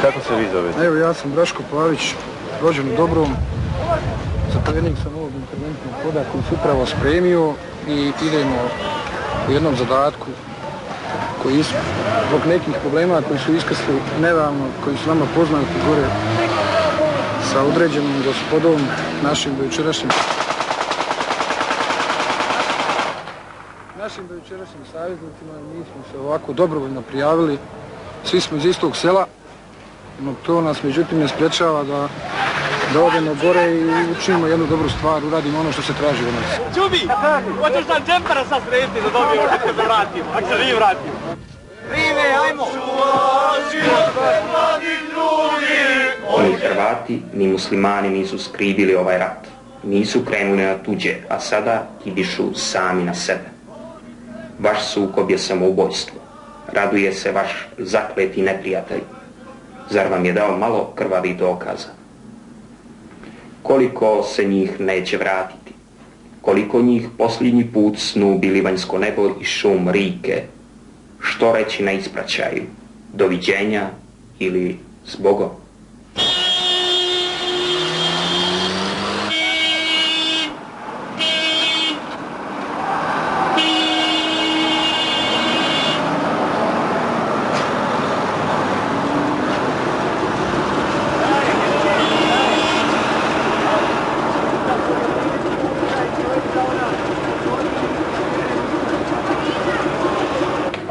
Kako se vi zovete? Evo, ja sam Braško Pavić, rođen u Dobrom, zapovjednik sam ovog interventnog poda koji se upravo spremio i idemo u jednom zadatku koji zbog nekih problema koji su iskrsli nedavno, koji su nama poznati gore sa određenim gospodom, našim dojučerašnjim saveznicima. Mi smo se ovako dobrovoljno prijavili, svi smo iz istog sela, no to nas međutim ne sprečava da odemo gore i učinimo jednu dobru stvar, uradimo ono što se traži od nas. Čubi, hoćeš nam džempera sad srediti da dobijemo kad se vratimo, ako se mi vratimo. Prive, ajmo! Ni Hrvati, ni muslimani nisu skrivili ovaj rat. Nisu krenuli na tuđe, a sada kidišu sami na sebe. Vaš sukob je samoubojstvo. Raduje se vaš zakleti neprijatelj. Zar vam je dao malo krvavih dokaza? Koliko se njih neće vratiti? Koliko njih posljednji put snubi livanjsko nebo i šum rike? Što reći na ispraćaju? Doviđenja ili s Bogom?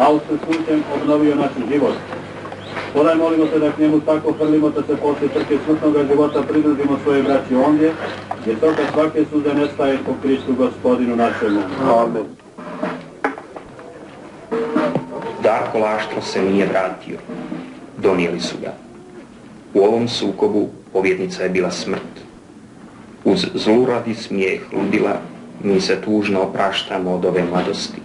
Austrij slučajem obnovio naš život. Podaj molimo se da k njemu tako hrlimo da se poslije trke smrtnoga života pridružimo svoje braći ondje, gdje toka svake suze nestaje po Kristu Gospodinu našemu. Amen. Darko Laštro se nije vratio. Donijeli su ga. U ovom sukobu pobjednica je bila smrt. Uz zluradi smijeh ludila mi se tužno opraštamo od ove mladosti.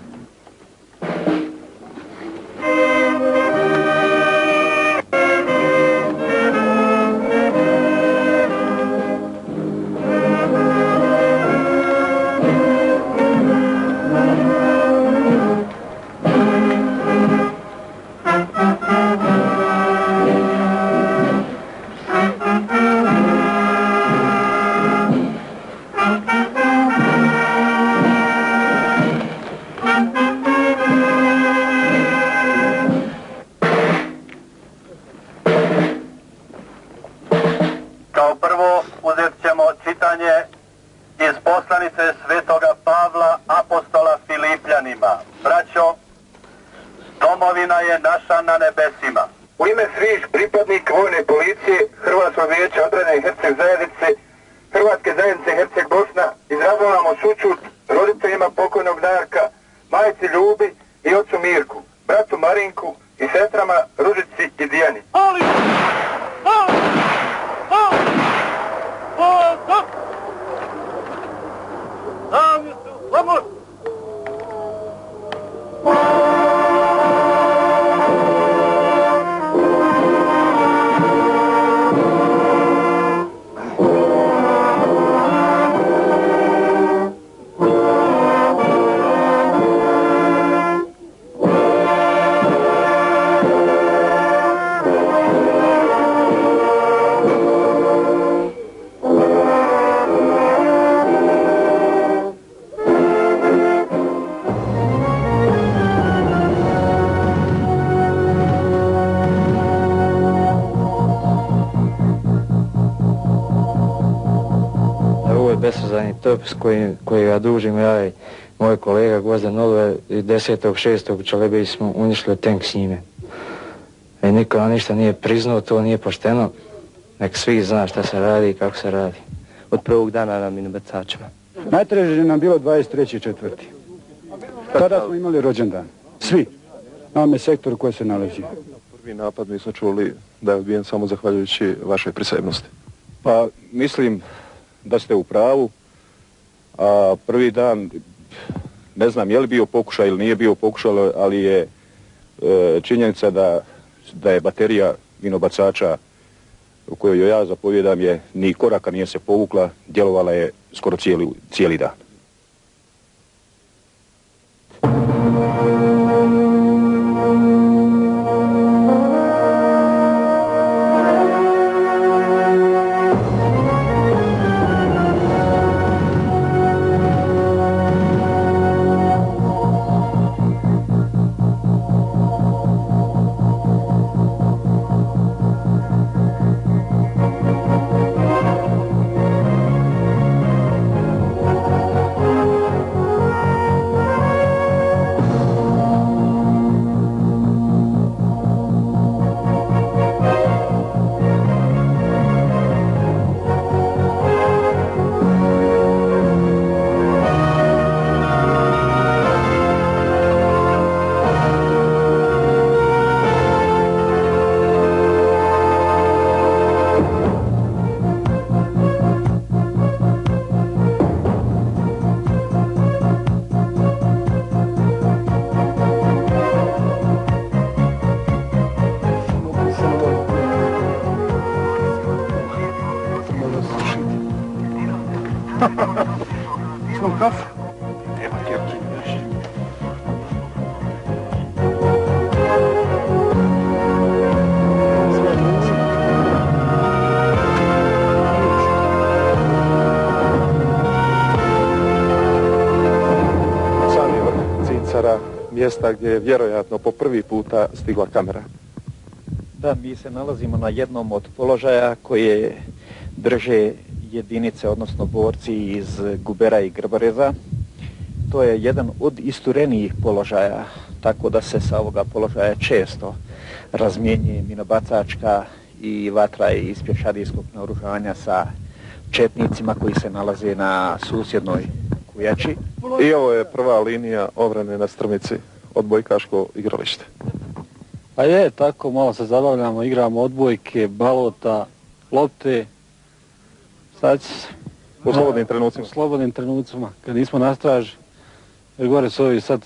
Besuzani top s koji ga dužimo ja i moj kolega Gvozdan Olove i 10.6. u Čelebeji smo uništili tank s njime. I niko nam ništa nije priznao, to nije pošteno. Nek svi zna šta se radi i kako se radi. Od prvog dana na minobacačima. Najteže nam bilo 23.4. Tada smo imali rođendan. Svi. Na ovome sektoru koji se nalazi. Prvi napad mi smo čuli da je odbijen samo zahvaljujući vašoj prisebnosti. Pa mislim da ste u pravu, a prvi dan, ne znam je li bio pokušaj ili nije bio pokušaj, ali je činjenica da je baterija minobacača u kojoj ja zapovjedam je ni koraka nije se povukla, djelovala je skoro cijeli dan. Smo kafe? Nema kjerki. Sami vrh Cincara, mjesta gdje je vjerojatno po prvi puta stigla kamera. Da, mi se nalazimo na jednom od položaja koje drže jedinice, odnosno borci iz Gubera i Grbareza. To je jedan od isturenijih položaja, tako da se sa ovoga položaja često razmjenjuje minobacačka i vatra iz pješadijskog naoružanja sa četnicima koji se nalaze na susjednoj Kujači. I ovo je prva linija obrane na Strmici, odbojkaško igralište. Pa je, tako malo se zabavljamo, igramo odbojke, balota, lopte. Sad U slobodnim trenucima. U slobodnim trenucima, kad nismo na straži. Jer gore su ovi sad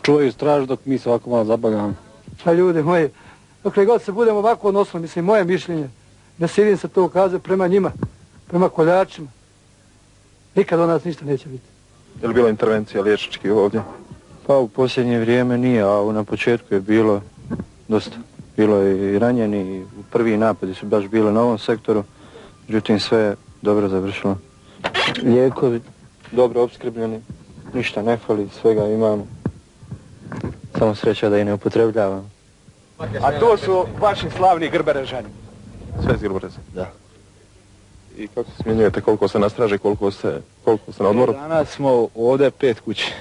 čuvaju stražu dok mi se ovako malo zabavljamo. A ljudi moji, dokle god se budemo ovako odnosili, mislim, moje mišljenje, ne sidim se to ukazati prema njima, prema koljačima. Nikad od nas ništa neće biti. Je li bila intervencija liječnički ovdje? Pa u posljednje vrijeme nije, a na početku je bilo dosta. Bilo je i ranjeni, i prvi napadi su baš bili na ovom sektoru, međutim sve je dobro završilo. Lijekovi dobro opskrbljeni, ništa ne fali, svega imamo. Samo sreća da ih ne upotrebljavamo. A to su vaši slavni Grbarežani. Sve iz Grbareza? Da. I kako se smjenjujete, koliko ste na straži, koliko ste na odmoru? Danas smo ovdje 5 kuće.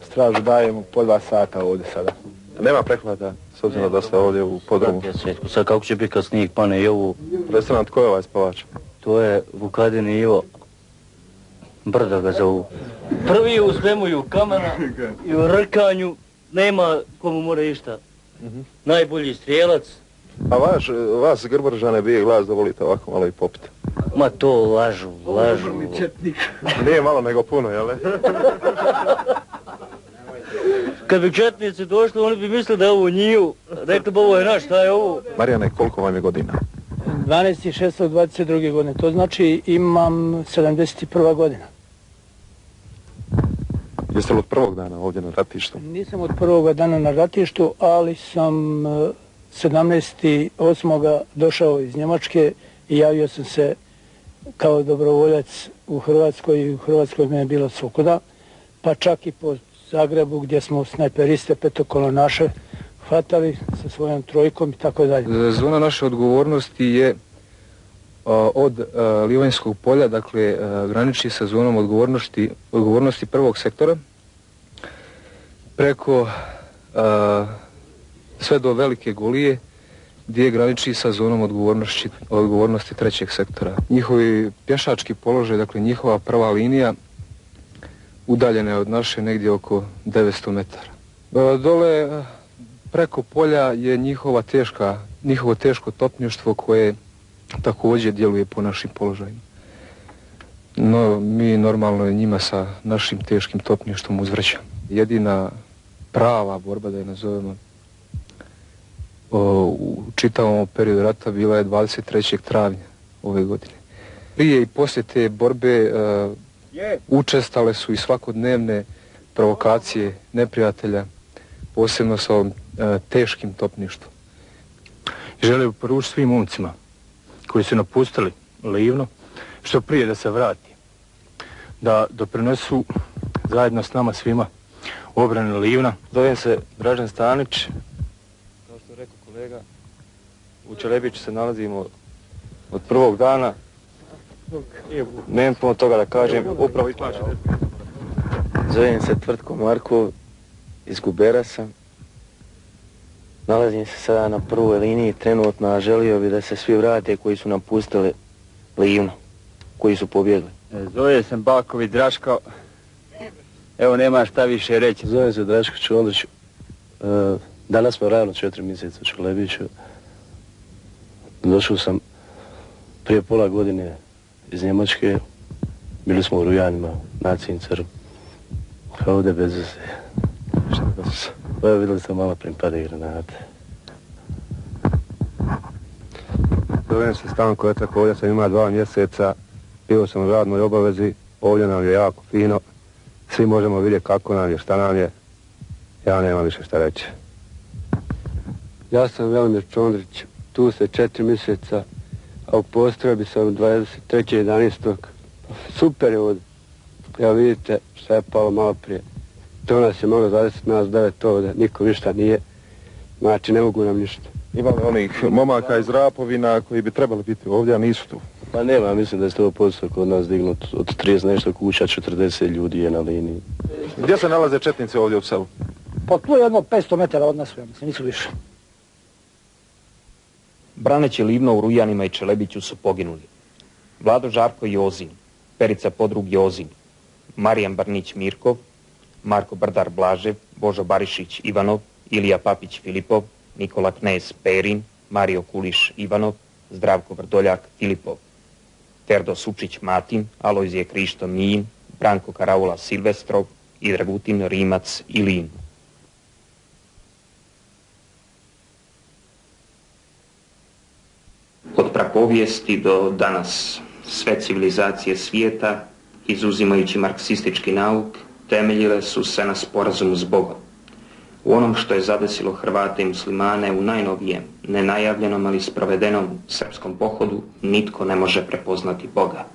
Stražu dajemo po 2 sata ovdje sada. Nema prehlada, s obzirom da ste ovdje u podrumu. Sad kako će biti kad snijeg pane i ovu? Recite nam, tko je ovaj spavač? To je Vukadin Ivo. Brda ga zovu. Prvi u svemuju kamena i u rkanju nema komu mora išta. Najbolji strijelac. A vas Grbarežane bije glas da volite ovako malo i popiti. Ma to lažu. Nije malo nego puno, jel? Kad bi četnici došli, oni bi mislili da je ovo njiju. Rekli bi ovo je naš, šta je ovo? Marijane, koliko vam je godina? 12.6.22. godine, to znači imam 71. godina. Jeste li od prvog dana ovdje na ratištu? Nisam od prvoga dana na ratištu, ali sam 17.8. došao iz Njemačke i javio sam se kao dobrovoljac u Hrvatskoj i u Hrvatskoj me je bilo svukuda, pa čak i po Zagrebu gdje smo snajperiste, petokolonaše hvatali sa svojom trojkom i tako dalje. Zona naše odgovornosti je od Livanjskog polja, dakle graniči sa zonom odgovornosti prvog sektora preko sve do Velike Golije gdje graniči sa zonom odgovornosti trećeg sektora. Njihovi pješački položaj, dakle njihova prva linija udaljena je od naše negdje oko 900 metara. Dole preko polja je njihovo teško topništvo koje također djeluje po našim položajima. No, mi normalno njima sa našim teškim topništvom uzvraćamo. Jedina prava borba, da je nazovemo, u čitavom periodu rata bila je 23. travnja ove godine. Prije i poslije te borbe učestale su i svakodnevne provokacije neprijatelja, posebno sa ovom teškim topništvom. Želim poručiti svim momcima koji su napustili Livno, što prije da se vrati, da doprinesu zajedno s nama svima u obrani Livna. Zovem se Dražen Stanić, kao što je rekao kolega, u Čelebiću se nalazimo od prvog dana. Nemam puno toga da kažem, upravo isplaćam. Zovem se Tvrtko Markov, iz Gubera sam. Nalazim se sada na prvoj liniji trenutno, a želio bi da se svi vrate koji su napustili Livno, koji su pobjegli. Zove se Baković Draško. Evo, nema šta više reći. Zove se Draško Čondić. Danas smo ravno 4 mjeseca u Čelebiću. Došao sam prije pola godine iz Njemačke. Bili smo u Rujanima, na Cincaru. Ovdje bez veze. Šta bez veze? Evo, vidjeli ste malo primpade granate. Zovem se Stanko, također sam imao 2 mjeseca. Bio sam u radnoj obavezi ovdje nam je jako fino, svi možemo vidjeti kako nam je, šta nam je, ja nemam više šta reći. Ja sam Velimir Čondrić, tu se 4 mjeseca, a u postrojbi sam 23.11. Super je ovdje. Evo vidite šta je palo malo prije. To nas je moglo 20 nas 9 ovdje, niko ništa nije. Znači ne mogu nam ništa. Ima li onih momaka iz Rapovina koji bi trebali biti ovdje, a nisu tu? Pa nema, mislim da je 100% kod nas dignut od 30 nešto kuća, 40 ljudi je na liniji. Gdje se nalaze četnici ovdje u selu? Pa tu je jedno 500 metara od nas, mislim, nisu više. Braneći Livno u Rujanima i Čelebiću su poginuli Vlado Žarko Jozin, Perica Podrug Jozin, Marijan Barnić Mirkov, Marko Brdar Blažev, Božo Barišić Ivanov, Ilija Papić Filipov, Nikola Knez Perin, Mario Kuliš Ivanov, Zdravko Vrdoljak Filipov, Ferdo Sučić Matin, Alojzije Krišto Mijin, Branko Karaula Silvestrov i Dragutin Rimac Ilin. Od prapovijesti do danas sve civilizacije svijeta, izuzimajući marksistički nauk, temeljile su se na sporazumu s Bogom. U onom što je zadesilo Hrvate i muslimane u najnovijem, nenajavljenom ali sprovedenom srpskom pohodu, nitko ne može prepoznati Boga.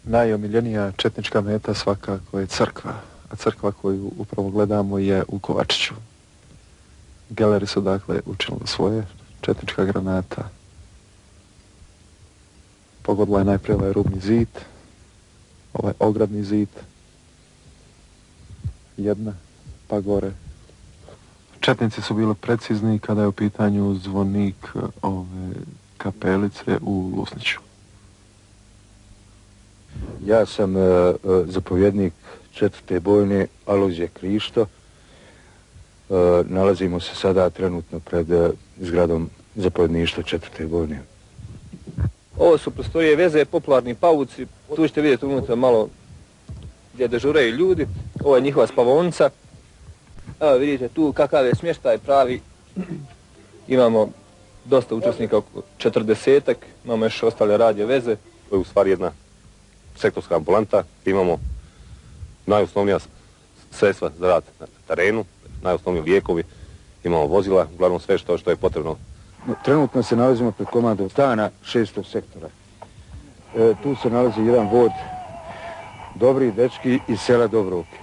Najomiljenija četnička meta svakako je crkva, a crkva koju upravo gledamo je u Kovačiću. Geleri su dakle učinili svoje, četnička granata pogodila je najprije ovaj rubni zid, ovaj ogradni zid, jedna, pa gore. Četnici su bili precizni kada je u pitanju zvonik ove kapelice u Lusniću. Ja sam zapovjednik 4. bojne Alojzije Krišto. Nalazimo se sada trenutno pred zgradom zapovjedništva 4. bojne. Ovo su prostorije veze, popularni pavuci. Tu ćete vidjeti unutra malo gdje dežuraju ljudi. Ovo je njihova spavonica. Evo vidite tu kakav je smještaj pravi. Imamo dosta učesnika, oko 40-ak. Imamo još ostale radio veze. To je u stvari jedna sektorska ambulanta. Imamo najosnovnija sredstva za rad na terenu, najosnovniji lijekovi, imamo vozila, uglavnom sve što je potrebno. Trenutno se nalazimo pred komandom stana 6. sektora. Tu se nalazi jedan vod dobri dečki iz sela Dobrovke.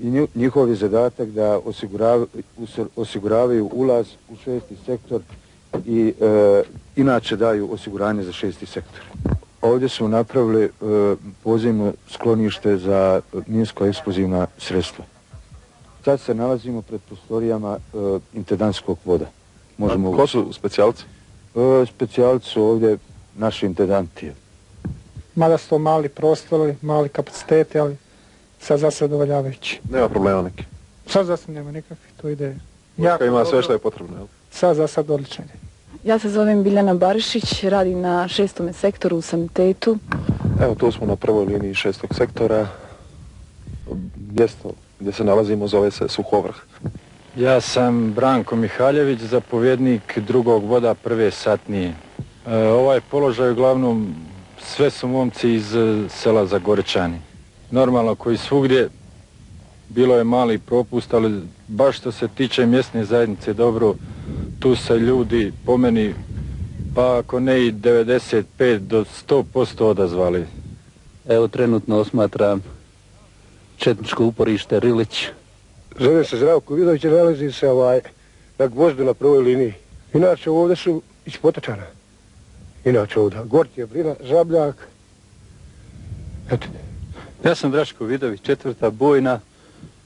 I njihov je zadatak da osiguravaju ulaz u 6. sektor i inače daju osiguranje za 6. sektor. Ovdje su napravili podzemno sklonište za minsko-eksplozivna sredstva. Sad se nalazimo pred prostorijama intendantskog voda. Ko su specijalci? Specijalci su ovdje naši intendanti. Mada su to mali prostori, mali kapaciteti, ali sad za sad dovoljavajući. Nema problema neki? Sad za sad nema nikakvih, to ide. Vojska ima sve što je potrebno, jel? Sad za sad odlično ide. Ja se zovem Biljana Barišić, radim na 6. sektoru u sanitetu. Evo tu smo na prvoj liniji 6. sektora. Mjesto gdje se nalazimo zove se Suhovrh. Ja sam Branko Mihaljević, zapovjednik 2. voda 1. satnije. Ovaj položaj uglavnom sve su momci iz sela Zagorečani. Normalno koji svugdje bilo je mali propust, ali baš što se tiče mjesne zajednice dobro, tu se ljudi po meni, pa ako ne i 95 do 100% odazvali. Evo trenutno osmatram četničko uporište Rilić. Zove se Zdravko Vidović i nalazi se na gvozdu na prvoj liniji. Inače ovdje su iz Potočana. Inače ovdje Gortje, Brina, Žabljak. Eto. Ja sam Draško Vidović, 4. bojna.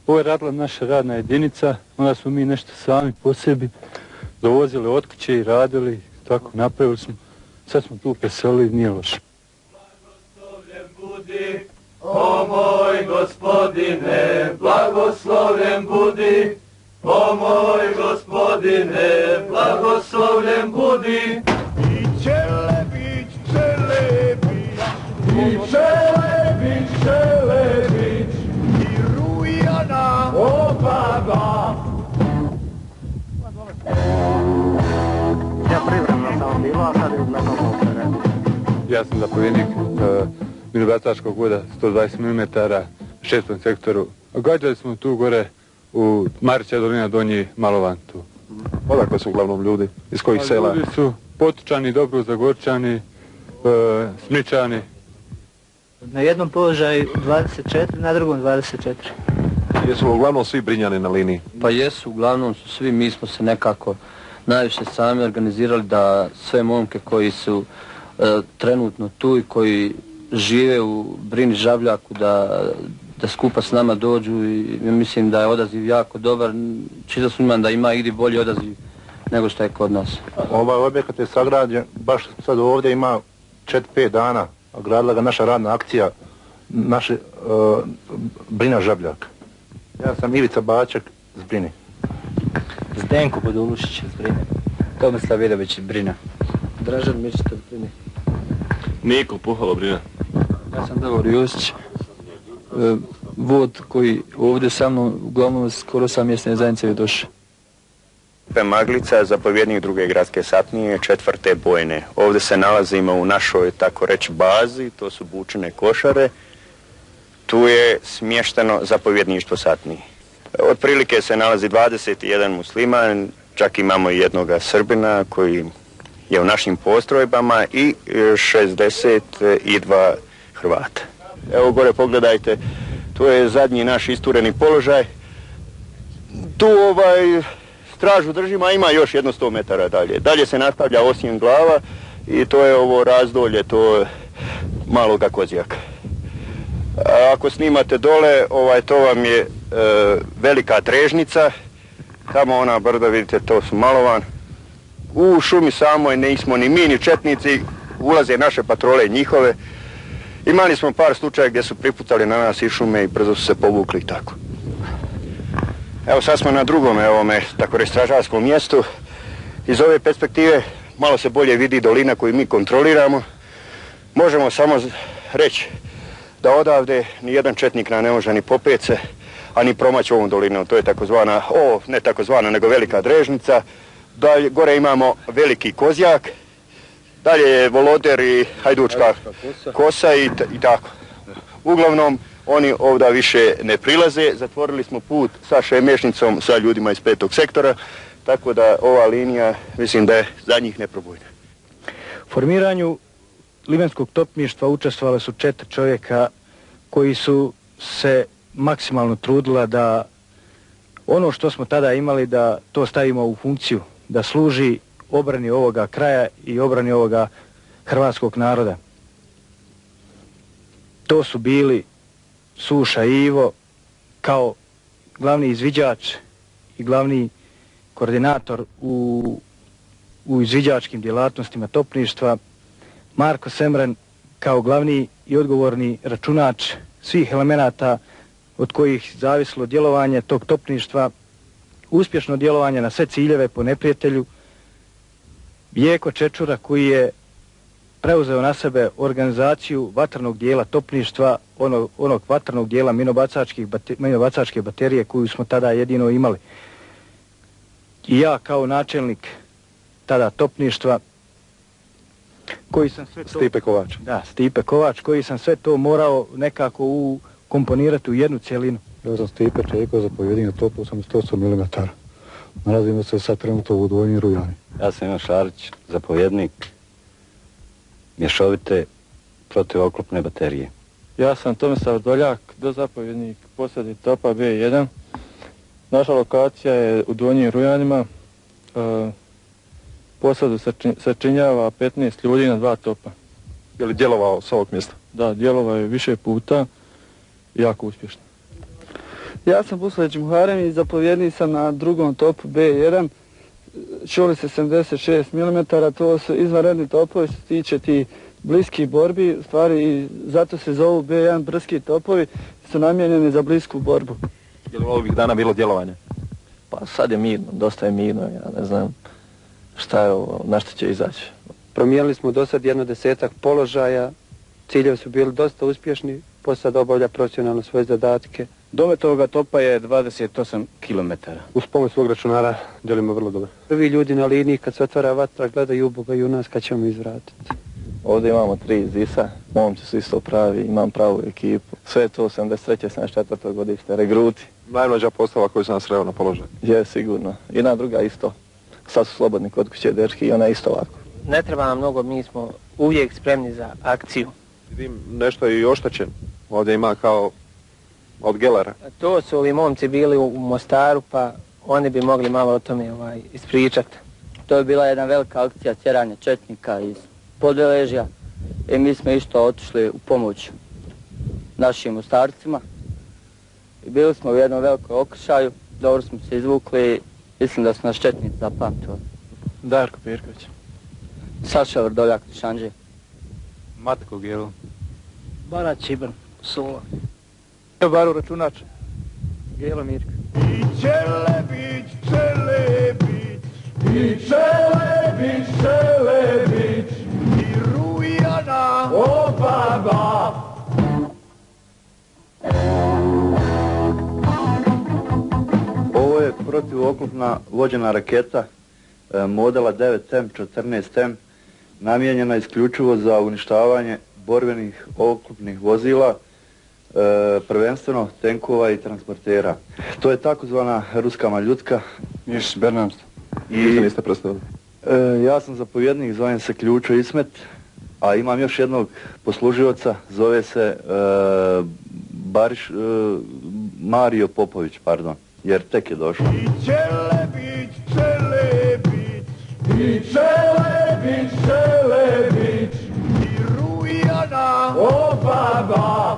Ovo je radila naša radna jedinica, onda smo mi nešto sami po sebi dovozili od kuće i radili, tako napravili smo. Sad smo tu preselili, nije loše. O moj gospodine, blagoslovljen budi, o moj gospodine, blagoslovljen budi. I Čelebić, Čelebić, i Čelebić, Čelebić, i Rujana, o baba. Ja privremeno sam bilo, a sad je na novom terenu. ja sam zapovjednik minobacačkog voda 120 mm, 6. sektoru. Gađali smo tu gore u Marića dolina, Donji Malovan tu. Odakle su uglavnom ljudi? Iz kojih sela? Ljudi su Potočani, Dobro Zagorčani, Sničani. Na jednom položaju 24, na drugom 24. Jesu uglavnom svi Brinjani na liniji? Pa jesu, uglavnom su svi, mi smo se nekako najviše sami organizirali da sve momke koji su trenutno tu i koji žive u Brini Žabljaku da skupa s nama dođu i mislim da je odaziv jako dobar. Čisto sumnjam da ima igdje bolji odaziv nego što je kod nas. Ovaj objekat je sagrađen, baš sad ovdje ima 4-5 dana, a gradila ga naša radna akcija, naše Brina Žabljak. Ja sam Ivica Bačak iz Brine. Zdenko Podolušić iz Brine. Tomislav Vidović iz Brina. Dražan Mirčita iz Brine. Niko Puhalo Brina. Ja sam Davor Josić, vod koji ovdje sa mnom, uglavnom skoro sa mjesne zajednice je došao. Maglica, zapovjednik 2. gradske satnije 4. bojne. Ovdje se nalazimo u našoj, tako reći, bazi, to su bučine košare. Tu je smješteno zapovjedništvo satnije. Otprilike se nalazi 21 musliman, čak imamo i jednoga Srbina koji je u našim postrojbama i 62 Hrvata. Evo gore pogledajte, tu je zadnji naš istureni položaj. Tu stražu držimo, a ima još jedno 100 metara dalje. Dalje se nastavlja Osjen glava i to je ovo razdolje, to je Maloga Kozjaka. Ako snimate dole, to vam je Velika Trežnica, tamo ona brda, vidite, to su Malovan. U šumi samoj nismo ni mi, ni četnici, ulaze naše patrole njihove. Imali smo par slučaja gdje su priputali na nas iz šume i brzo su se povukli i tako. Evo sad smo na drugom, tako reći, stražarskom mjestu. Iz ove perspektive malo se bolje vidi dolina koju mi kontroliramo. Možemo samo reći da odavde nijedan četnik ne može ni popet se, a ni promaći ovom dolinom. To je takozvana, ne takozvana, nego Velika Drežnica. Dalje, gore imamo Veliki Kozjak. Dalje je Voloder i Hajdučka kosa i tako. Uglavnom, oni ovdje više ne prilaze. Zatvorili smo put sa šemešnicom, sa ljudima iz 5. sektora, tako da ova linija, mislim da je za njih neprobojna. U formiranju livenskog topništva učestvovali su 4 čovjeka koji su se maksimalno trudila da ono što smo tada imali da to stavimo u funkciju, da služi obrani ovoga kraja i obrani ovoga hrvatskog naroda. To su bili Suša Ivo kao glavni izviđač i glavni koordinator u izviđačkim djelatnostima topništva, Marko Semren kao glavni i odgovorni računač svih elemenata od kojih zavislo djelovanje tog topništva, uspješno djelovanje na sve ciljeve po neprijatelju, Vjeko Čečura koji je preuzeo na sebe organizaciju vatrenog dijela topništva, onog vatrenog dijela minobacačke baterije koju smo tada jedino imali. I ja kao načelnik tada topništva, koji sam sve to... Stipe Kovač. Da, Stipe Kovač, koji sam sve to morao nekako komponirati u jednu cjelinu. Ja sam Stipe Čeko, zapovjednik na topu 88 mm. Nalazimo se sad trenutno u Donjoj Rujani. Ja sam Ivan Šarić, zapovjednik mješovite protivoklopne baterije. Ja sam Tomislav Doljak, dozapovjednik posadi topa B1. Naša lokacija je u Donjim Rujanima. Posadu sačinjava 15 ljudi na 2 topa. Je li djelovao s ovog mjesta? Da, djelovao je više puta i jako uspješno. Ja sam Busleć Muharem i zapovjednik sam na 2. topu B1. Čuli se 76 mm, to su izvanredni topovi što se tiče ti bliskih borbi, u stvari i zato se zovu B1 brzki topovi, su namijenjeni za blisku borbu. Je li ovih dana bilo djelovanje? Pa sad je mirno, dosta je mirno, ja ne znam šta je ovo, na što će izaći. Promijenili smo do sad 10 položaja, ciljevi su bili dosta uspješni, posad obavlja profesionalno svoje zadatke. Domet ovoga topa je 28 km. Uz pomoć svog računara djelujemo vrlo dobro. Prvi ljudi na liniji kad se otvara vatra gledaju u Boga i u nas kad ćemo izvratiti. Ovdje imamo 3 iz ISA, momci su isto pravi, imam pravu ekipu. Sve je to 73. 74. godište, regruti. Najmlađa postava koju sam nas sreo na položaju. Je, sigurno. I na druga isto. Sad su slobodni kod kuće dečki i ona isto ovako. Ne treba nam mnogo, mi smo uvijek spremni za akciju. Vidim nešto je i oštećen. Ovdje ima kao od gelera. To su ovi momci bili u Mostaru, pa oni bi mogli malo o tome ispričati. To je bila jedna velika akcija tjeranja četnika iz Podveležja i mi smo isto otišli u pomoć našim Mostarcima. I bili smo u jednom velikom okršaju, dobro smo se izvukli, mislim da su nas četnici zapamtili. Darko Pirković. Saša Vrdoljak, Šanđe. Matko Gelo. Barać Iban, Sula. Baru Računač. Gelo Mirka. I Čelebić, Čelebić, i Čelebić, Čelebić, i Rujana, o baba. Ovo je protivoklopna vođena raketa modela 9M, 14M, namijenjena isključivo za uništavanje borbenih oklopnih vozila, prvenstveno tenkova i transportera. To je takozvana ruska maljutka. Miš Bernamst. I niste predstavili? Ja sam zapovjednik, zovem se Ključo Ismet, a imam još jednog poslužioca, zove se Mario Popović, pardon, jer tek je došao. I Čelebić, Čelebić, i Čelebić, Čelebić, i Rujana, o baba.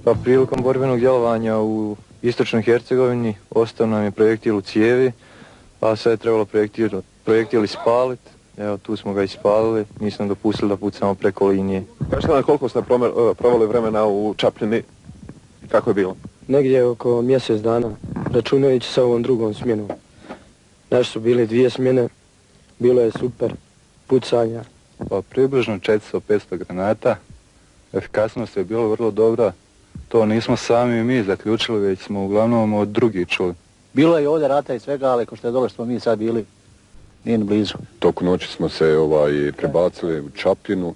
Pa prilikom borbenog djelovanja u istočnoj Hercegovini ostao nam je projektil u cijevi, pa sad je trebalo projektil ispaliti. Evo, tu smo ga ispalili, nismo dopustili da pucamo preko linije. Kažete nam koliko ste proveli vremena u Čapljini? Kako je bilo? Negdje oko mjesec dana, računajući sa ovom drugom smjenom. Naši su bili 2 smjene, bilo je super, pucanja. Pa približno 400-500 granata, efikasnost je bila vrlo dobra. To nismo sami mi zaključili, već smo uglavnom od drugih čuli. Bilo je i ovdje rata i svega, ali ko što je dole što smo mi sad bili, nije ni blizu. Toku noći smo se prebacili u Čapljinu,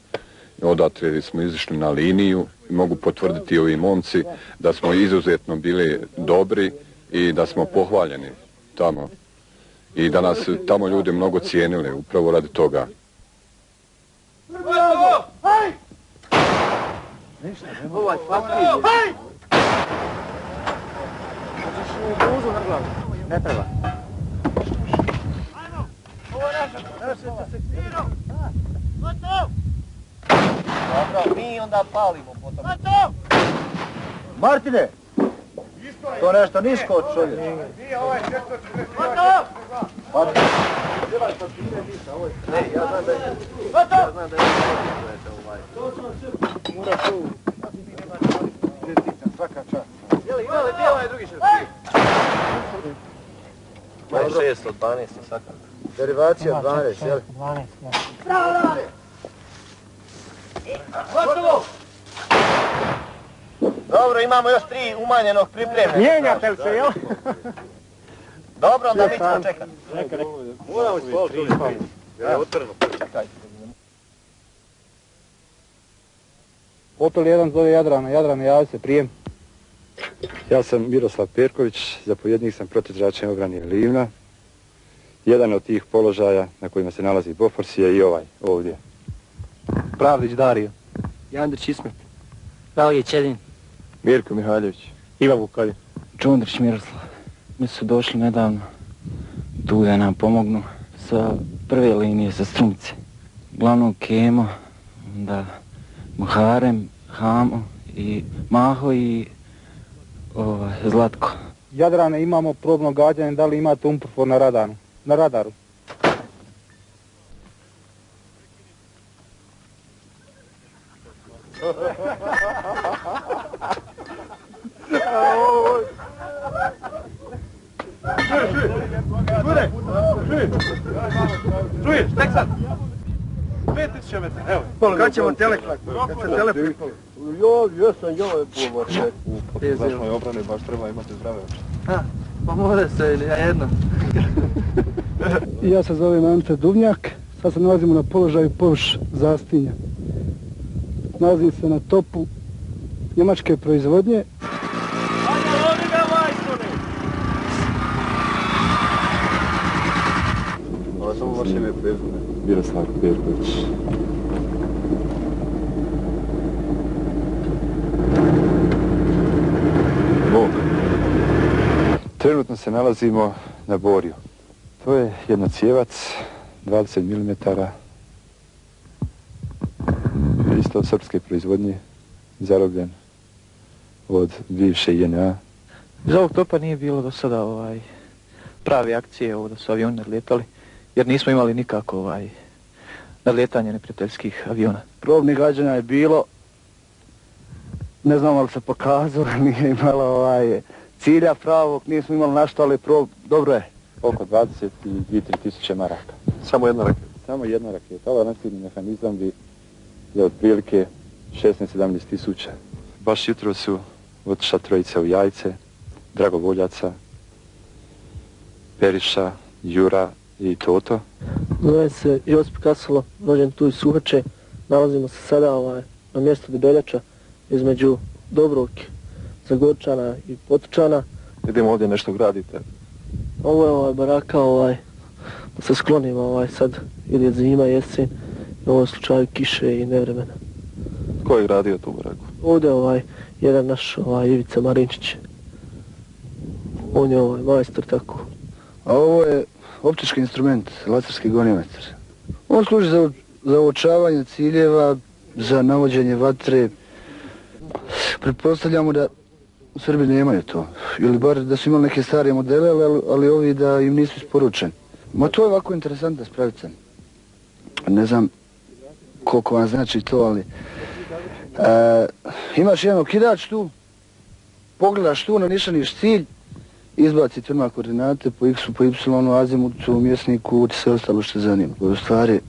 odatle smo izišli na liniju i mogu potvrditi ovi momci da smo izuzetno bili dobri i da smo pohvaljeni tamo. I da nas tamo ljudi mnogo cijenili, upravo radi toga. Ovaj papir. Hej! Hoćeš u buzu na glavu? Ne treba. Ajmo! Ovo je naša sekcira. Gotov! Dobro, mi onda palimo potom. Gotov! Martine! To nešto nisko od čovjeka. Nije, ovo je 440. Gotov! Martine! Djelaj papire, ništa, ovo je... Ne, ja znam da je... Gotov! Ja znam da je... To sam sve... Mora to... Svaka čast. Jeli, je drugi šef. Maj 6 od 12 svaka. Derivacija 12, jel? 12, ja. Bravo, Lale! Gotovo! Dobro, imamo još 3 umanjenog pripremljenog. Mijenjate li se, jel? Dobro, onda mi ćemo čekati. Moramo spaviti. Ja, otvoreno, počekaj. Opel 1 zove Jadrana, Jadrana javi se, prijem. Ja sam Miroslav Perković, zapovjednik sam protuzračne obrane Livna. Jedan od tih položaja na kojima se nalazi Bofors je i ovaj, ovdje. Pravdić Dario. Jandrić Ismet. Ralgić Edin. Mirko Mihaljević. Ivan Vukalje. Čondrić Miroslav. Mi su došli nedavno tu da nam pomognu sa prve linije, sa Strumce. Uglavnom Kemo, onda Muharem, Hamo i Maho i Zlatko. Jadrane, imamo probno gađanje, da li imate umprofor na radaru? Čuješ, tek sad? 5000 metara, evo. Kad ćemo telefon? Kad se telefon? Jesam, je pomoć. U protivzačnoj obrani baš treba imati zdrave oči. Pa more se ili ja jedno. Ja se zovem Ante Duvnjak, sad se nalazimo na položaju površ Zastinja. Nalazim se na topu njemačke proizvodnje. Ovo samo vaše ime prezime. Miroslav Perković. Trenutno se nalazimo na Borju. To je jednocijevac, 20 mm, isto srpske proizvodnje, zarobljen od bivše JNA. Iz ovog topa nije bilo do sada prave akcije da su avioni nadlijetali, jer nismo imali nikako nadlijetanje neprijateljskih aviona. Probnih gađanja je bilo, ne znam ali se pokazalo, nije imalo cilja pravog, nismo imali našto, ali dobro je. Oko 22-3 tisuće maraka. Samo jedna raketa? Samo jedna raketa. Ovaj nasilni mehanizam bi je otprilike 16-17 tisuća. Baš jutro su otišla trojica u Jajce, dragovoljaca, Periša, Jura i Toto. Zove se Josip Kasalo, rođen tu iz Suhače. Nalazimo se sada na mjestu Debeljača između Dobrovke, Zagorčana i Potočana. Idemo ovdje nešto gradite. Ovo je baraka, da se sklonimo, sad ide zima, jesen, u ovom slučaju kiše i nevremena. Ko je gradio tu baraku? Ovdje jedan naš Ivica Marinčić. On je majstor tako. A ovo je optički instrument, laserski goniometar. On služi za uočavanje ciljeva, za navođenje vatre. Pretpostavljamo da u Srbiji nemaju to. Ili bar da su imali neke starije modele, ali ovi da im nisu isporučeni. Ma to je ovako interesantna spravica. Ne znam koliko vam znači to, ali... imaš jedan okidač tu, pogledaš tu, nanišaniš cilj, izbacite odmah koordinate po x-u, po y-u, azimutu, mjesniku, ti sve ostalo što zanima. U stvari,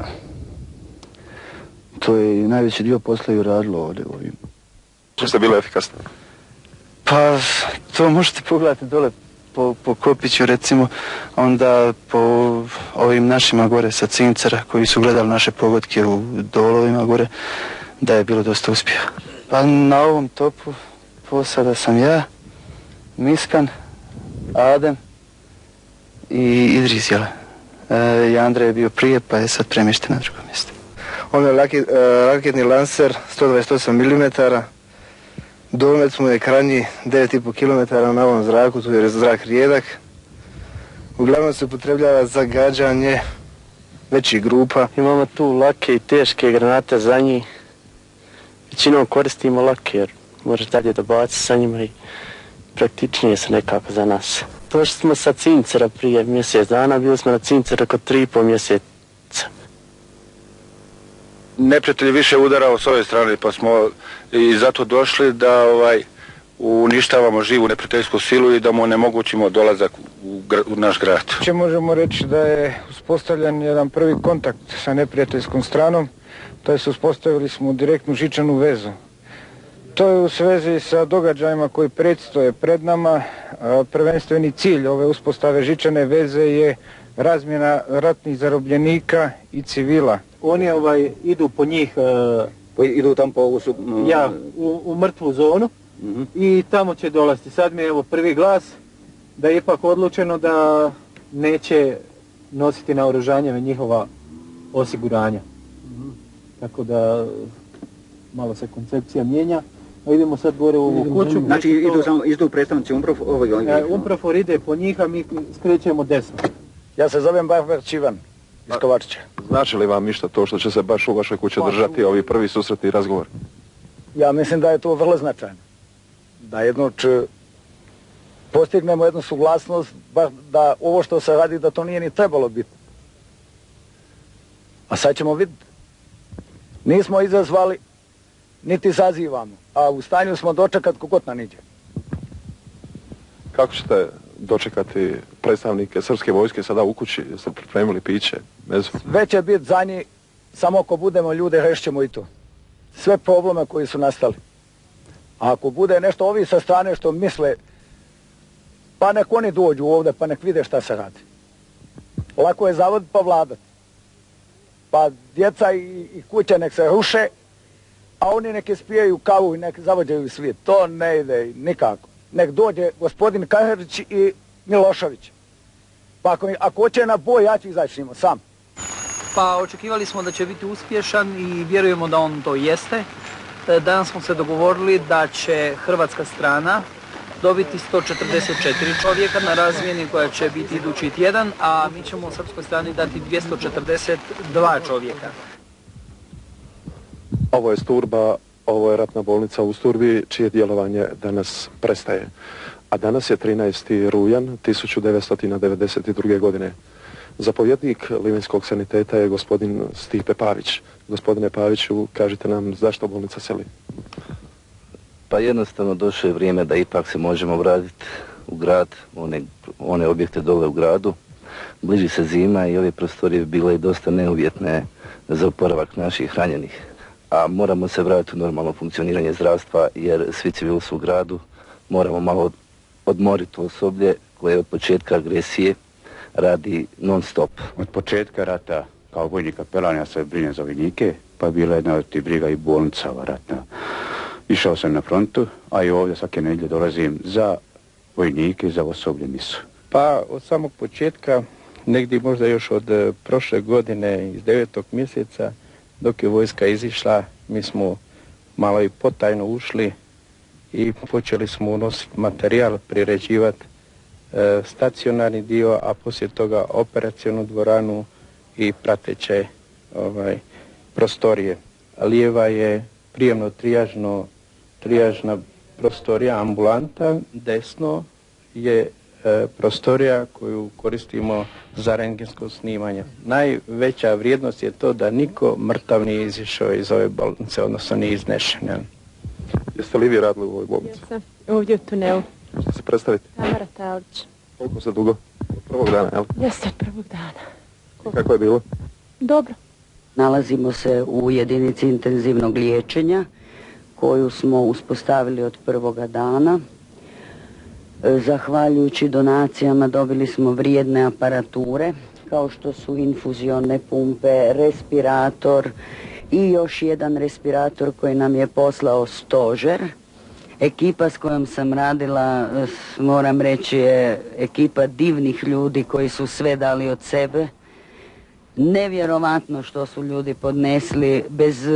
to je i najveći dio posla i uradilo ovdje u ovim. Što ste bili efikasni? Pa, to možete pogledati dole po Kopiću recimo, onda po ovim našima gore sa Cincera koji su gledali naše pogodke u dolovima gore, da je bilo dosta uspjeha. Pa na ovom topu posada sam ja, Miskan, Adem i Idris Jele. I Andrej je bio prije pa je sad premješten na drugo mjesto. On je raketni lancer 128 mm. Domet mu je krajnji 9,5 km na ovom zraku, tu je zrak rijedak. Uglavnom se upotrebljava za gađanje većih grupa. Imamo tu lake i teške granate za njih. Većinom koristimo lake jer možeš dalje dobaci sa njima i praktičnije se nekako za nas. Došli smo sa Cincera prije mjesec dana, bili smo na Cincera oko 3,5 mjeseca. Neprijatelj je više udarao s ove strane, pa smo i zato došli da uništavamo živu neprijateljsku silu i da mu onemogućimo dolazak u naš grad. Možemo reći da je uspostavljen jedan prvi kontakt sa neprijateljskom stranom, to je uspostavili smo direktnu žičanu vezu. To je u svezi sa događajima koji predstoje pred nama. Prvenstveni cilj ove uspostave žičane veze je razmjena ratnih zarobljenika i civila. Oni idu po njih, idu tamo po u mrtvu zonu i tamo će dolaziti. Sad mi je prvi glas da je ipak odlučeno da neće nositi naoružanje njihova osiguranja. Tako da malo se koncepcija mijenja. A idemo sad gore u ovu kuću. Znači idu predstavnici UNPROFOR? UNPROFOR ide po njih, a mi skrećemo desno. Ja se zovem Bajfert Ivan iz Kovačića. Znači li vam ništa to što će se baš u vašoj kući održati ovi prvi susretni razgovor? Ja mislim da je to vrlo značajno. Da postignemo jednu suglasnost da ovo što se radi da to nije ni trebalo biti. A sad ćemo vidjeti. Nismo izazvali, niti zazivamo, a u stanju smo dočekati kogod nam iđe. Kako ćete dočekati predstavnike srpske vojske sada u kući? Jeste pripremili piće, meso? Sve će biti za njih, samo ako budemo ljude, rešćemo i to. Sve probleme koji su nastali. A ako bude nešto ovi sa strane što misle Pa nek oni dođu ovdje pa nek vide šta se radi. Lako je zavoditi pa vladati. Pa djeca i kuće nek se ruše, a oni nek ispijaju kavu i nek zavođaju svijet. To ne ide nikako. Nek dođe gospodin Kaherić i Milošević. Pa ako hoće na boj, ja ću izaći s njima sam. Pa očekivali smo da će biti uspješan i vjerujemo da on to jeste. Danas smo se dogovorili da će hrvatska strana dobiti 144 čovjeka na razmjeni koja će biti idući tjedan, a mi ćemo u srpskoj strani dati 242 čovjeka. Ovo je Sturba, ovo je ratna bolnica u Sturbi, čije djelovanje danas prestaje. A danas je 13. rujan 1992. godine. Zapovjednik Livinskog saniteta je gospodin Stipe Pavić. Gospodine Paviću, kažite nam zašto bolnica seli? Pa jednostavno došlo je vrijeme da ipak se možemo vratiti u grad, one objekte dole u gradu. Bliži se zima i ove prostorije bile dosta neuvjetne za oporavak naših ranjenih. A moramo se vratiti u normalno funkcioniranje zdravstva jer svi civili su u gradu. Moramo malo odmoriti osoblje koje od početka agresije radi non stop. Od početka rata kao vojni kapelan ja se brinem za vojnike, pa je bila jedna od tih briga i bolnica ratna. Išao sam na frontu, a i ovdje svake nedjelje dolazim za vojnike i za osoblje misu. Pa od samog početka, negdje možda još od prošle godine iz 9. mjeseca, dok je vojska izišla, mi smo malo i potajno ušli i počeli smo unositi materijal, priređivati stacionarni dio, a poslije toga operacionu dvoranu i prateće prostorije. Lijeva je prijemno-trijažna prostorija, ambulanta, desno je prostorija koju koristimo za rentgensko snimanje. Najveća vrijednost je to da niko mrtav nije izišao iz ove bolnice, odnosno nije iznešen. Jeste li vi radili u ovoj bolnici? Jesam, ovdje u tunelu. Možete se predstaviti? Tamara Talić. Koliko se dugo? Od prvog dana, jel? Jeste od prvog dana. I kako je bilo? Dobro. Nalazimo se u jedinici intenzivnog liječenja koju smo uspostavili od prvoga dana. Zahvaljujući donacijama dobili smo vrijedne aparature kao što su infuzione pumpe, respirator i još jedan respirator koji nam je poslao stožer. Ekipa s kojom sam radila, moram reći, je ekipa divnih ljudi koji su sve dali od sebe. Nevjerovatno što su ljudi podnesli bez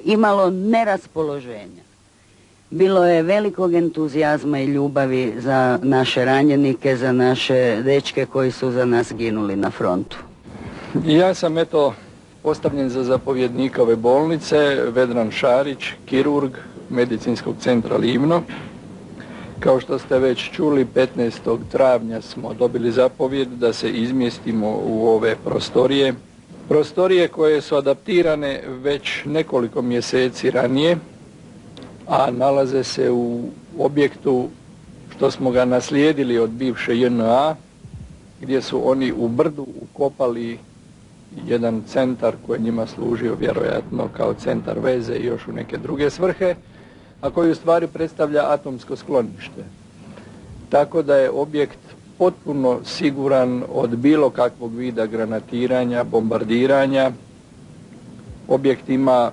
imalo neraspoloženja. Bilo je velikog entuzijazma i ljubavi za naše ranjenike, za naše dečke koji su za nas ginuli na frontu. Ja sam postavljen za zapovjednika ove bolnice, Vedran Šarić, kirurg Medicinskog centra Livno. Kao što ste već čuli, 15. travnja smo dobili zapovjed da se izmjestimo u ove prostorije. Prostorije koje su adaptirane već nekoliko mjeseci ranije, a nalaze se u objektu što smo ga naslijedili od bivše JNA, gdje su oni u brdu ukopali jedan centar koji je njima služio vjerojatno kao centar veze i još u neke druge svrhe, a koji u stvari predstavlja atomsko sklonište. Tako da je objekt potpuno siguran od bilo kakvog vida granatiranja, bombardiranja. Objekt ima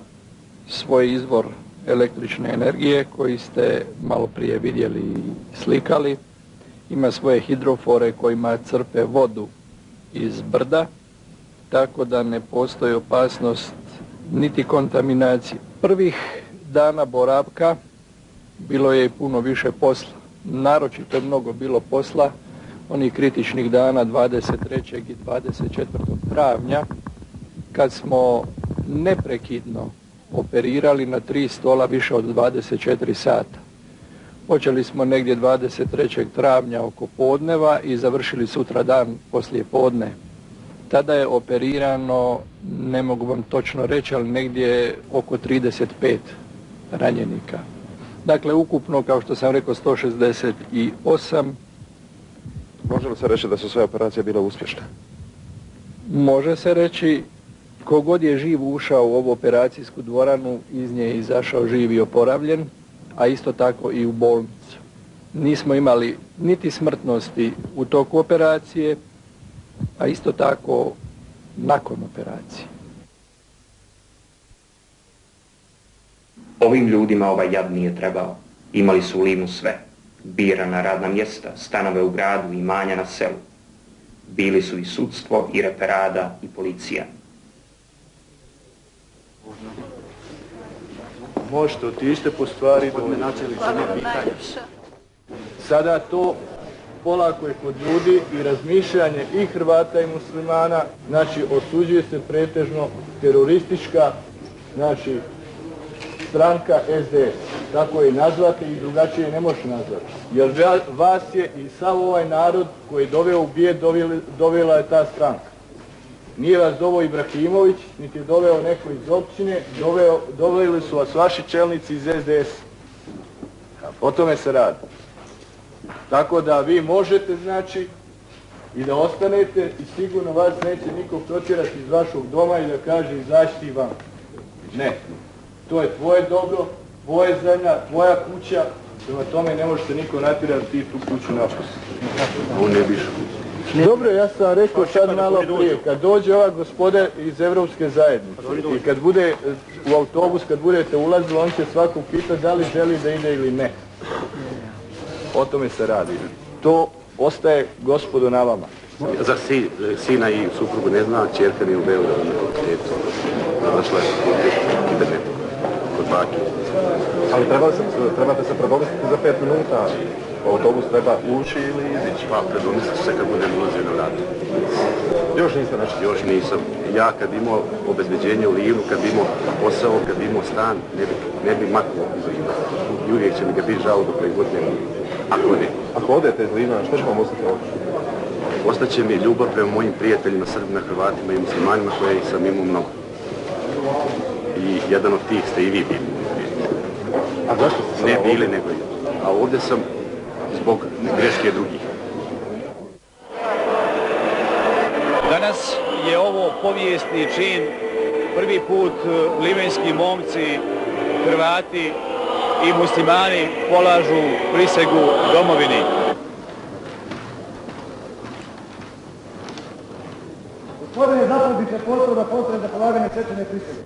svoj izvor električne energije koji ste malo prije vidjeli i slikali. Ima svoje hidrofore kojima crpe vodu iz brda, tako da ne postoji opasnost niti kontaminacije. Prvih dana boravka bilo je i puno više posla. Naročito je mnogo bilo posla onih kritičnih dana 23. i 24. travnja kad smo neprekidno operirali na 3 stola više od 24 sata. Počeli smo negdje 23. travnja oko podneva i završili sutra dan poslije podne. Tada je operirano, ne mogu vam točno reći, ali negdje oko 35 ranjenika. Dakle, ukupno, kao što sam rekao, 168. Može li se reći da su sve operacije bile uspješne? Može se reći. Kogod je živ ušao u ovu operacijsku dvoranu, iz nje je izašao živ i oporavljen, a isto tako i u bolnicu. nismo imali niti smrtnosti u toku operacije, a isto tako nakon operacije. Ovim ljudima ovaj jad nije trebao. Imali su u Livnu sve. Birana radna mjesta, stanove u gradu, imanja na selu. Bili su i sudstvo, i referada, i policija. Možete otište po stvari Sada to polako je kod ljudi i razmišljanje i Hrvata i muslimana, znači osuđuje se pretežno teroristička, znači stranka SDS. Tako je nazvati i drugačije ne može nazvati. Jer vas je i sav ovaj narod koji je doveo u bijed, dovela je ta stranka. Nije vas doveo Ibrahimović, niti je doveo neko iz općine, doveli su vas vaši čelnici iz SDS. O tome se radi. Tako da vi možete, znači, i da ostanete i sigurno vas neće niko protjerati iz vašeg doma i da kaže izaći van. Ne. To je tvoje dobro, tvoja zemlja, tvoja kuća, prema tome ne možete niko natjerati ti tu kuću napustiti. On ne biš. Dobro, ja sam rekao sad malo prije, kad dođe ova gospoda iz Evropske zajednice i kad bude u autobus, kad budete ulazili, on će svakog pitati da li želi da ide ili ne. O tome se radi. To ostaje, gospodo, na vama. Za sina i suprugu ne zna, čerka mi u Beogradu na fakultetu. Zašla je kibernetu kod baki. Ali trebate se predomisliti za 5 minuta. Autobus treba ući ili izići? Pa predomislit ću se kad budem ulazio na vratu. Još niste nešto? Još nisam. Ja kad imao obezbeđenje u Livnu, kad imao posao, kad imao stan, ne bi maknuo iz Livna. I uvijek će mi ga biti žao dok god ne mogu. Ako ne. Ako odete iz Livna, što će vam ostati ovdje? Ostaće mi ljubav prema mojim prijateljima, Srbima, Hrvatima i muslimanima koje sam imao mnogo. I jedan od tih ste i vi bili. A zašto ste ne bili, nego i. A ovdje sam zbog greške drugih. Danas je ovo povijesni čin. Prvi put livenski momci, Hrvati i muslimani polažu prisegu domovini. Gospodine, zapovjedniče, potvrda za polaganje svečane prisege.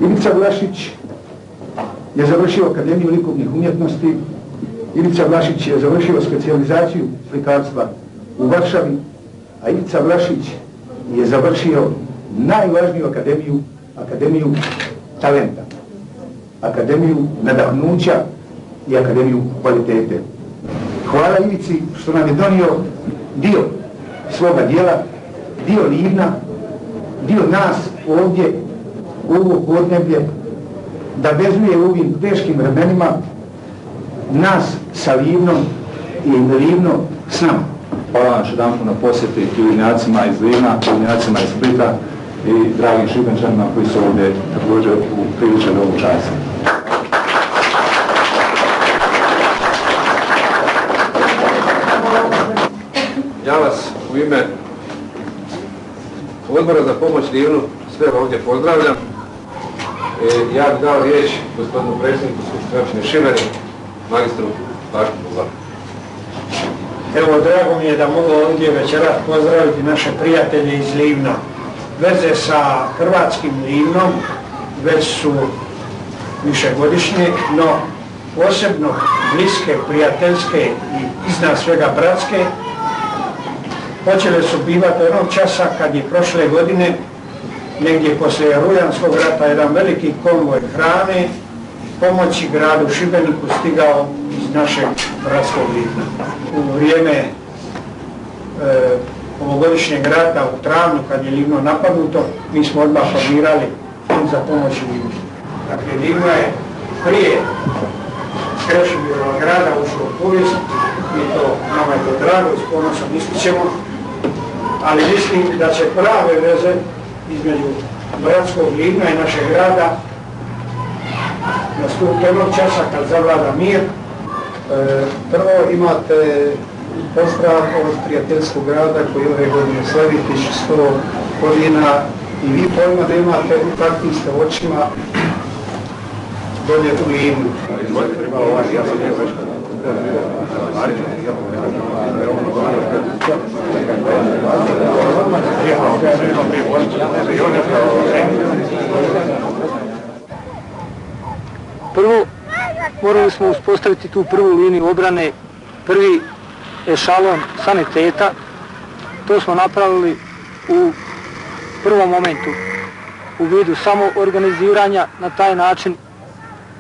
Ivica Vlašić je završio Akademiju likovnih umjetnosti. Ivica Vlašić je završio specijalizaciju slikarstva u Varšavi, a Ivica Vlašić je završio najvažniju akademiju, Akademiju talenta, Akademiju nadahnuća i Akademiju kvalitete. Hvala Ivici što nam je donio dio svoga dijela, dio Livna, dio nas ovdje u ovo podneblje, da vezuje u ovim teškim vremenima nas sa Livnom i Livno s nama. Hvala vam još jedanput na posjeti Livnjacima iz Livna, Livnjacima iz Splita i dragim Šibenčanima koji su ovdje također priličili ovu čast. Ja vas u ime Odbora za pomoć Livnu sve ovdje pozdravljam. Ja bih dao riječ gospodinu predsjedniku Skupštine općine Šibenik, magistru Vašku Bulaku. Evo, drago mi je da mogu ovdje večeras pozdraviti naše prijatelje iz Livna. Veze sa hrvatskim Livnom već su višegodišnje, no posebno bliske, prijateljske i iznad svega bratske počele su bivati onog časa kad je prošle godine, negdje poslije Rujanskog rata, jedan veliki konvoj hrane pomoći gradu Šibeniku stigao iz našeg bratskog Livna. U vrijeme ovogodišnjeg rata u travnju, kad je Livno napadnuto, mi smo odmah formirali fond za pomoć Livnu. Dakle, Livno je prije Krešimirovog grada ušlo u povijest i to nama je to drago i s ponosom ističemo, ali mislim da će prave veze između bratskog Livna i našeg grada nastupiti onog časa kad zavlada mir. Prvo imate pozdrav od prijateljskog grada koji ove godine slavi 1100 godina i vi pojma da imate u kakvim ste očima dolje u Livnu. Prvo, morali smo uspostaviti tu prvu liniju obrane, prvi ešalon saniteta. To smo napravili u prvom momentu u vidu samoorganiziranja na taj način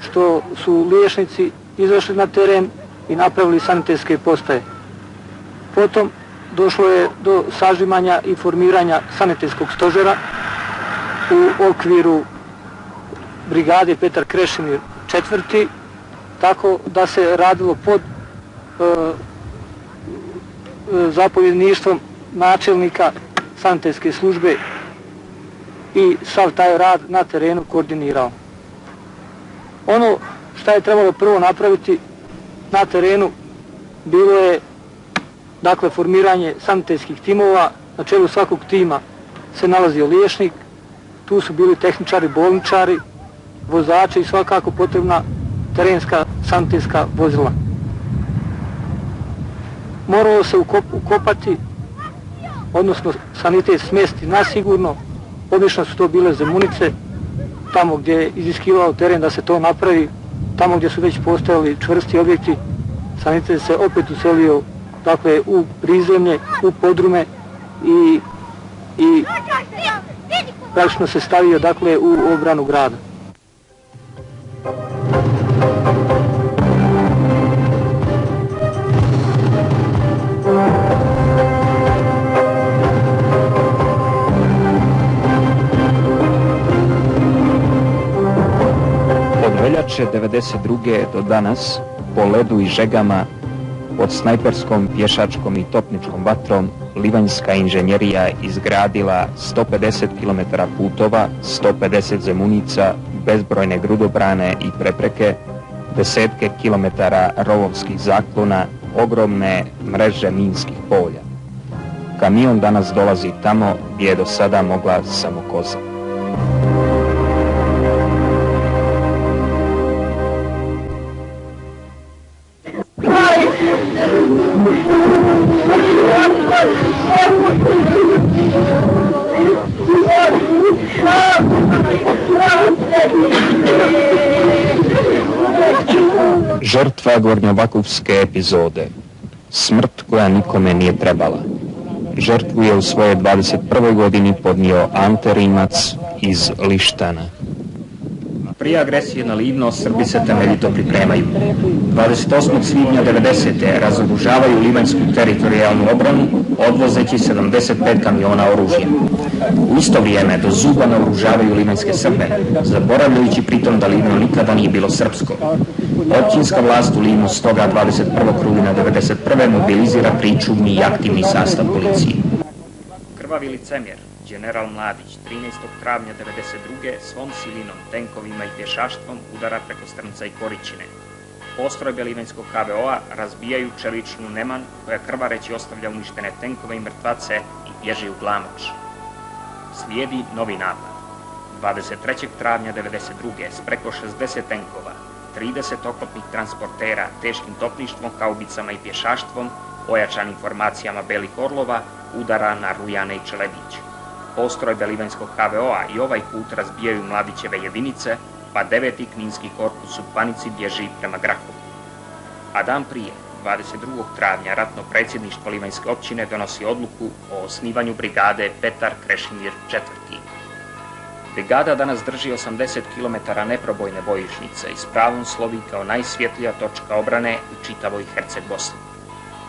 što su liječnici izašli na teren i napravili sanitetske postaje. Potom došlo je do sažimanja i formiranja sanitetskog stožera u okviru brigade Petar Krešimir IV, tako da se radilo pod zapovjedništvom načelnika sanitetske službe i sav taj rad na terenu koordinirao. Ono što je trebalo prvo napraviti na terenu bilo je dakle formiranje sanitetskih timova. Na čelu svakog tima se nalazio liječnik, tu su bili tehničari, bolničari, vozači i svakako potrebna terenska sanitetska vozila. Moralo se ukopati, odnosno sanitet smjesti nasigurno. Obično su to bile zemunice, tamo gdje je iziskivao teren da se to napravi, tamo gdje su već postojali čvrsti objekti, sanitet se opet uselio dakle u prizemlje, u podrume i praktično se stavio dakle u obranu grada. Od veljače 1992. do danas, po ledu i žegama, pod snajperskom, pješačkom i topničkom vatrom, livanjska inženjerija izgradila 150 km putova, 150 zemunica, bezbrojne grudobrane i prepreke, desetke kilometara rovovskih zaklona, ogromne mreže minskih polja. Kamion danas dolazi tamo gdje je do sada mogla samo koza. Žrtva gornjovakufske epizode. Smrt koja nikome nije trebala. Žrtvu je u svojoj 21. godini podnio Ante Rimac iz Lištana. prije agresije na Livno Srbi se temeljito pripremaju. 28. svibnja 90. razoružavaju livanjsku teritorijalnu obranu, odvozeći 75 kamiona oružja. U isto vrijeme do zuba naoružavaju livanjske Srbe, zaboravljajući pritom da Livno nikada nije bilo srpsko. Općinska vlast u Livnu stoga 21. rujna 91. mobilizira pričuvni i aktivni sastav policije. Krvavi licemjer, general Mladić, 13. travnja 92. svom silinom, tenkovima i pješaštvom udara preko Strmca i Koričine. Postrojbe livanjskog HVO-a razbijaju čeličnu Neman, koja krvareći ostavlja uništene tenkove i mrtvace i bježi u Glamoč. Slijedi novi napad. 23. travnja 92. s preko 60 tenkova, 30 oklopnih transportera, teškim topništvom, haubicama i pješaštvom, ojačanim formacijama Belih Orlova, udara na Rujane i Čeledić. Postrojbe livanjskog HVO-a i ovaj put razbijaju Mladićeve jedinice, pa 9. kninski korpus u panici bježi prema Grahovu. A dan prije, 22. travnja, ratno predsjedništvo livanjske općine donosi odluku o osnivanju brigade Petar Krešimir IV. Brigada danas drži 80 km neprobojne bojišnice i s pravom slovi kao najsvjetlija točka obrane u čitavoj Herceg Bosni.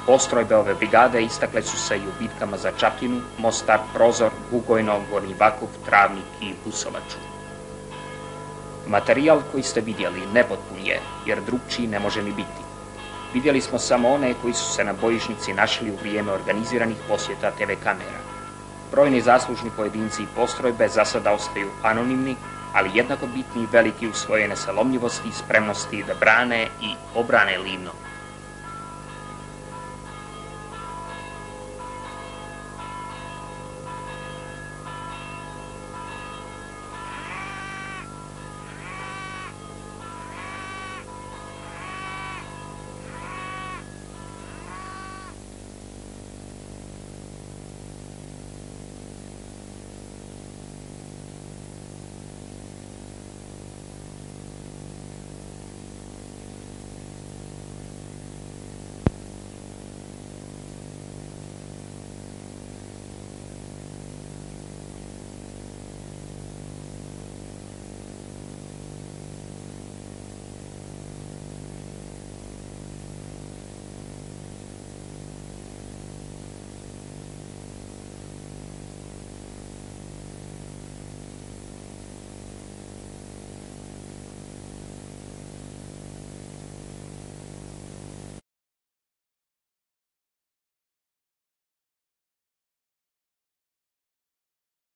Postrojbe ove brigade istakle su se i u bitkama za Čapljinu, Mostar, Prozor, Bugojno, Gornji Bakov, Travnik i Busovaču. Materijal koji ste vidjeli nepotpun je, jer drugčiji ne može ni biti. Vidjeli smo samo one koji su se na bojišnici našli u vrijeme organiziranih posjeta TV kamera. Brojni zaslužni pojedinci i postrojbe za sada ostaju anonimni, ali jednako bitni i veliki u svojoj nesalomljivosti i spremnosti da brane i obrane Livno.